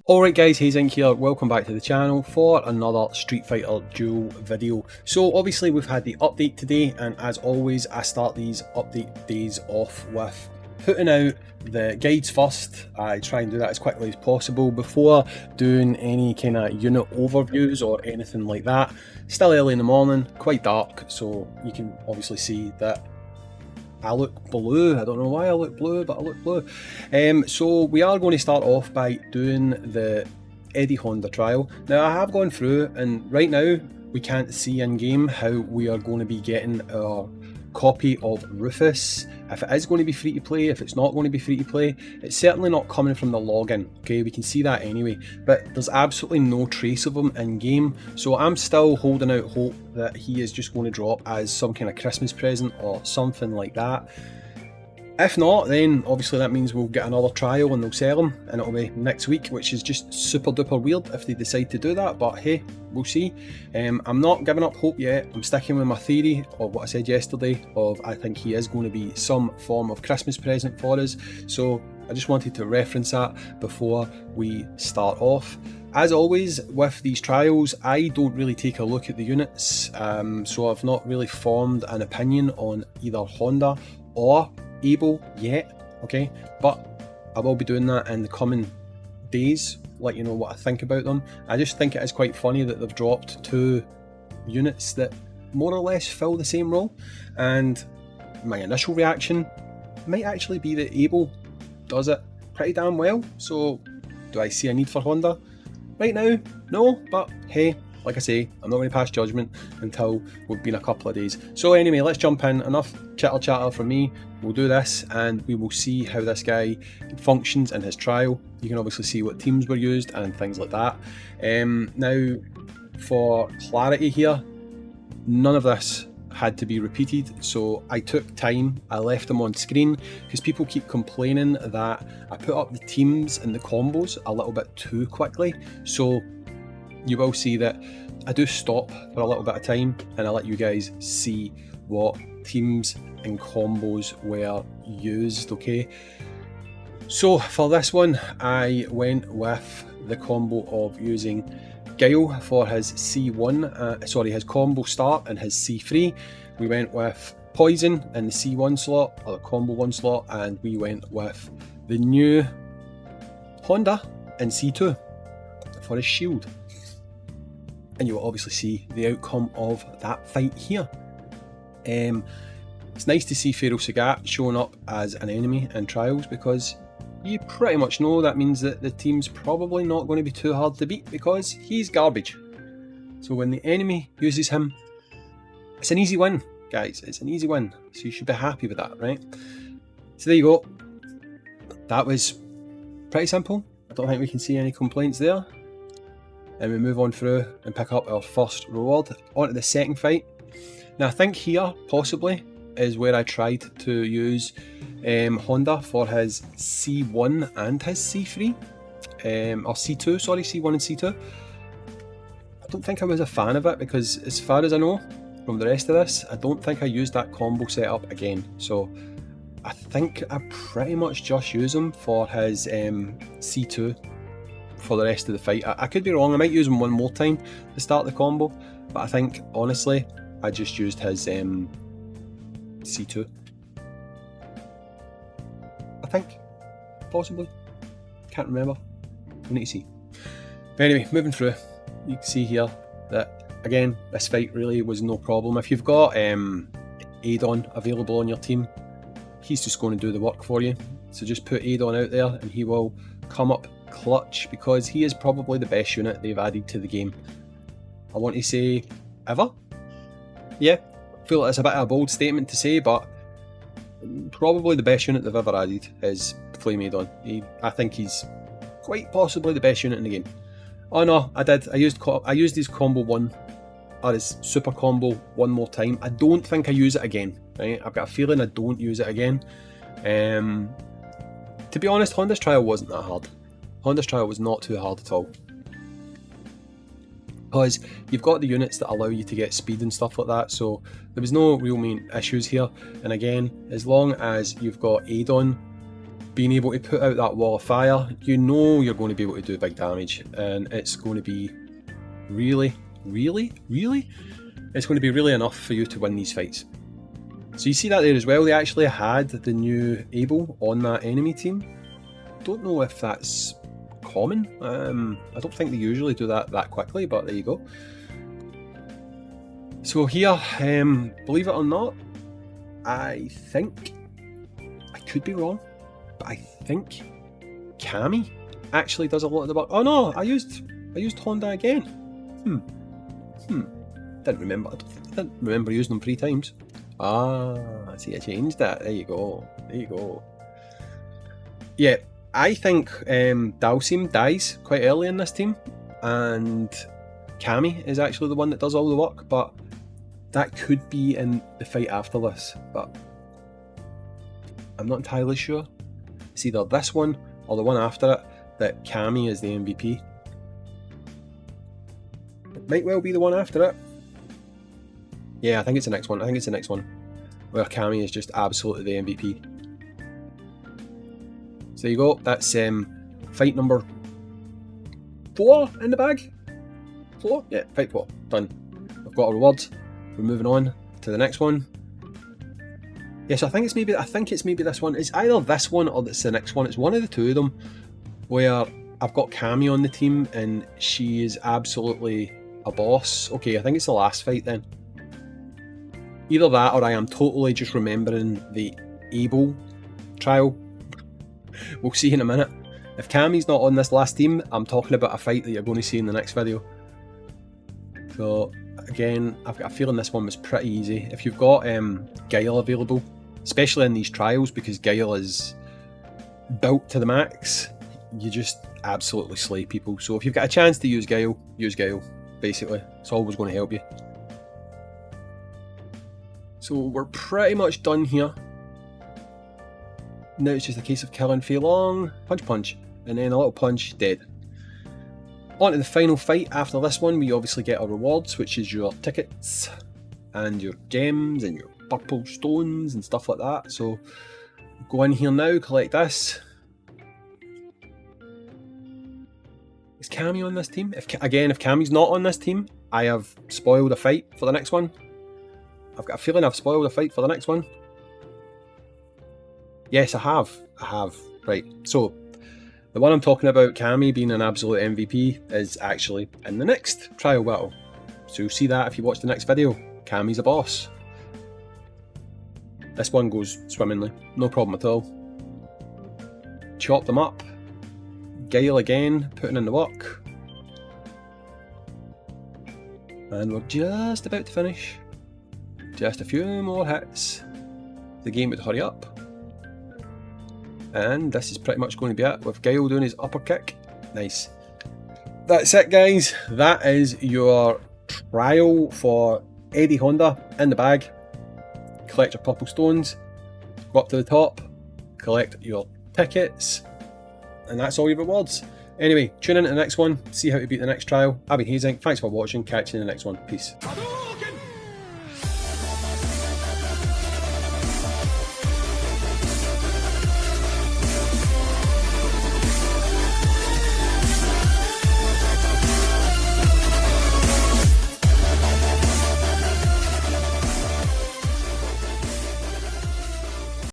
Alright guys, Hayzink here, welcome back to the channel for another Street Fighter Duel video. So obviously we've had the update today, and as always I start these update days off with putting out the guides first. I try and do that as quickly as possible before doing any kind of unit overviews or anything like that. Still early in the morning, quite dark, so you can obviously see that I look blue. I don't know why I look blue, but I look blue. So we are going to start off by doing the Eddie Honda trial. Now I have gone through, and right now we can't see in game how we are going to be getting our copy of Rufus. If it is going to be free to play, if it's not going to be free to play, it's certainly not coming from the login. Okay, we can see that anyway, but there's absolutely no trace of him in game. So I'm still holding out hope that he is just going to drop as some kind of Christmas present or something like that. If not, then obviously that means we'll get another trial and they'll sell them, and it'll be next week, which is just super duper weird if they decide to do that, but hey, we'll see. I'm not giving up hope yet. I'm sticking with my theory of what I said yesterday of I think he is going to be some form of Christmas present for us, so I just wanted to reference that before we start off. As always with these trials, I don't really take a look at the units, so I've not really formed an opinion on either Honda or Able yet, okay, but I will be doing that in the coming days, let you know what I think about them. I just think it is quite funny that they've dropped two units that more or less fill the same role, and my initial reaction might actually be that Able does it pretty damn well. So do I see a need for Honda right now? No, but hey, like I say, I'm not going to pass judgment until we've been a couple of days. So anyway, let's jump in. Enough chitter chatter from me. We'll do this and we will see how this guy functions in his trial. You can obviously see what teams were used and things like that. Now, for clarity here, none of this had to be repeated, so I took time. I left them on screen because people keep complaining that I put up the teams and the combos a little bit too quickly. So you will see that I do stop for a little bit of time and I let you guys see what teams and combos were used, okay? So for this one, I went with the combo of using Guile for his C1, his combo start and his C3. We went with Poison in the C1 slot, or the combo 1 slot, and we went with the new Honda in C2 for his shield. And you'll obviously see the outcome of that fight here. It's nice to see Pharaoh Sagat showing up as an enemy in trials, because you pretty much know that means that the team's probably not going to be too hard to beat because he's garbage. So when the enemy uses him, it's an easy win, guys. It's an easy win. So you should be happy with that, right? So there you go. That was pretty simple. I don't think we can see any complaints there. And we move on through and pick up our first reward. On to the second fight. Now I think here, possibly, is where I tried to use Honda for his C1 and his C3. Or C2, sorry, C1 and C2. I don't think I was a fan of it because, as far as I know from the rest of this, I don't think I used that combo setup again. So I think I pretty much just use him for his C2 for the rest of the fight. I could be wrong, I might use him one more time to start the combo, but I think honestly I just used his C2. I think, possibly, can't remember, we need to see. But anyway, moving through, you can see here that again this fight really was no problem. If you've got Adon available on your team, he's just going to do the work for you. So just put Adon out there and he will come up clutch, because he is probably the best unit they've added to the game. I want to say ever. Yeah, I feel like it's a bit of a bold statement to say, but probably the best unit they've ever added is Flame Adon. I think he's quite possibly the best unit in the game. Oh no, I used his combo 1, or his super combo one more time. I don't think I use it again, right? I've got a feeling I don't use it again. To be honest, Honda's trial wasn't that hard. Honda's trial was not too hard at all, because you've got the units that allow you to get speed and stuff like that, so there was no real main issues here. And again, as long as you've got Adon being able to put out that wall of fire, you know you're going to be able to do big damage, and it's going to be really, it's going to be really enough for you to win these fights. So you see that there as well, they actually had the new able on that enemy team. Don't know if that's common. I don't think they usually do that quickly, but there you go. So here, believe it or not, I think, I could be wrong, but I think Cammy actually does a lot of the work. Oh no, I used Honda again. Didn't remember. I didn't remember using them 3 times. Ah, see, I changed that. There you go. There you go. Yeah, I think Dalsim dies quite early in this team, and Cammy is actually the one that does all the work, but that could be in the fight after this, but I'm not entirely sure. It's either this one or the one after it that Cammy is the MVP. It might well be the one after it. Yeah, I think it's the next one. I think it's the next one where Cammy is just absolutely the MVP. So there you go. That's fight number 4 in the bag. 4? Yeah, fight 4. Done. I've got our rewards. We're moving on to the next one. Yes, I think it's maybe this one. It's either this one or it's the next one. It's one of the two of them where I've got Cammy on the team and she is absolutely a boss. Okay, I think it's the last fight then. Either that or I am totally just remembering the Able trial. We'll see in a minute. If Cammy's not on this last team, I'm talking about a fight that you're going to see in the next video. So again, I've got a feeling this one was pretty easy. If you've got Guile available, especially in these trials, because Guile is built to the max, you just absolutely slay people. So if you've got a chance to use Guile, basically. It's always going to help you. So we're pretty much done here. Now it's just a case of killing Fei Long, punch, and then a little punch, dead. On to the final fight. After this one, we obviously get our rewards, which is your tickets, and your gems, and your purple stones, and stuff like that. So, go in here now, collect this. Is Cammy on this team? If Cammy's not on this team, I have spoiled a fight for the next one. I've got a feeling I've spoiled a fight for the next one. Yes, I have. Right, so the one I'm talking about, Cammy being an absolute MVP, is actually in the next trial battle. So you'll see that if you watch the next video. Cammy's a boss. This one goes swimmingly, no problem at all. Chop them up. Guile again, putting in the work. And we're just about to finish. Just a few more hits. The game would hurry up. And this is pretty much going to be it, with Guile doing his upper kick. Nice. That's it, guys. That is your trial for Eddie Honda in the bag. Collect your purple stones, go up to the top, collect your tickets, and that's all your rewards. Anyway, tune in to the next one, see how to beat the next trial. I've been Hayzink, thanks for watching, catch you in the next one, peace.